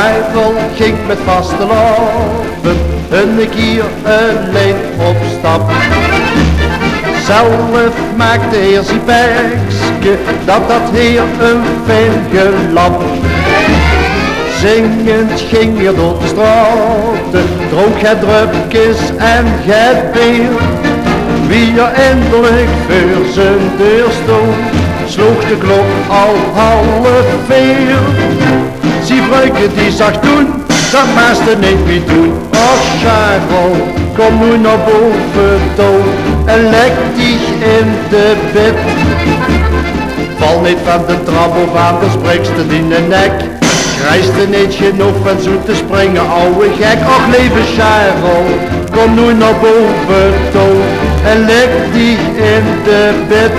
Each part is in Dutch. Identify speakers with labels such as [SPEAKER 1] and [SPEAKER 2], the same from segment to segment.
[SPEAKER 1] Schijvel ging met vaste lappen een keer alleen op stap. Zelf maakte heer zijn pekske, dat heer een fijn gelap. Zingend ging weer door de straten, dronk het drupjes en het bier. Wie er eindelijk voor zijn deur stond, sloeg de klok al 3:30. Zie Breuke die zag toen, dat maasde niet meer doen. Och Schijvel, kom nu naar boven toe en leg dich in de bed. Val niet van de trap of aan, dan springst het in de nek. Krijst er niet genoeg van zoet te springen, ouwe gek. Och lieve Schijvel, kom nu naar boven toe en leg dich in de bed.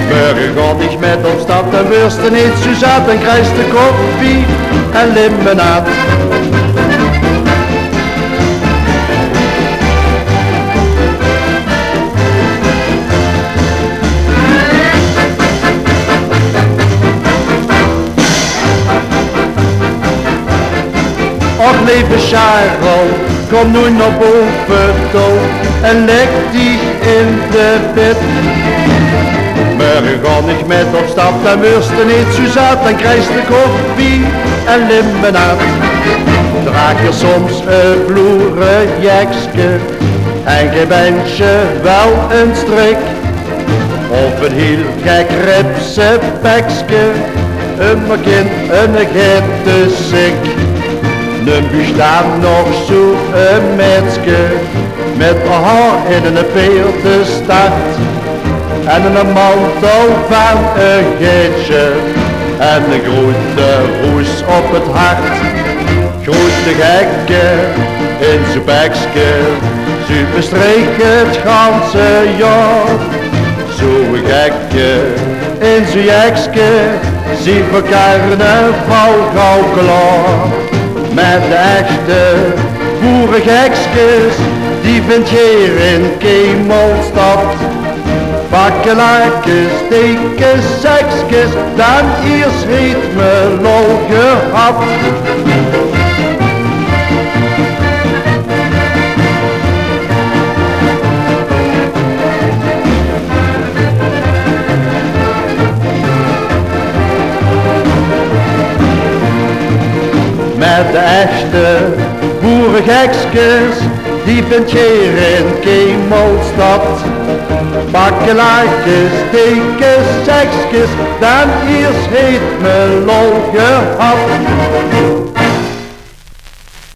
[SPEAKER 1] Morgen gaat ik met op stap, dan wirst er niet zo zat, dan krijst de koffie en limonade. Och lieve Schijvel, kom nu naar boven toe en leg dich in de bed. Morgen ga ik met op stap, dan wirst er niet zo zat, dan krijst de koffie en limonade. Draag je soms een vloeren jekske en je bent je wel een strik. Of een heel gek ripse pekske, een kind, een gitte sik. Een bestaan nog zo een metske, met haar in een peerte start. En een mantel van een geitje, en een grote roes op het hart. Grote gekke in zijn bekske, ze bestreken het ganse jaar. Zo'n gekke in zijn jekske, zie voor carnaval gauw klaar. Met de echte boerengekskes, die vind je hier in Kemelstad. Bakkelaarkes, dikke sekskes, dan eerst heeft me lol gehad. Met de echte boerengekskes, die vind je hier in Kemelstad. Bakkelaarkes, dikke sekskes, dan eerst heeft me lol gehad.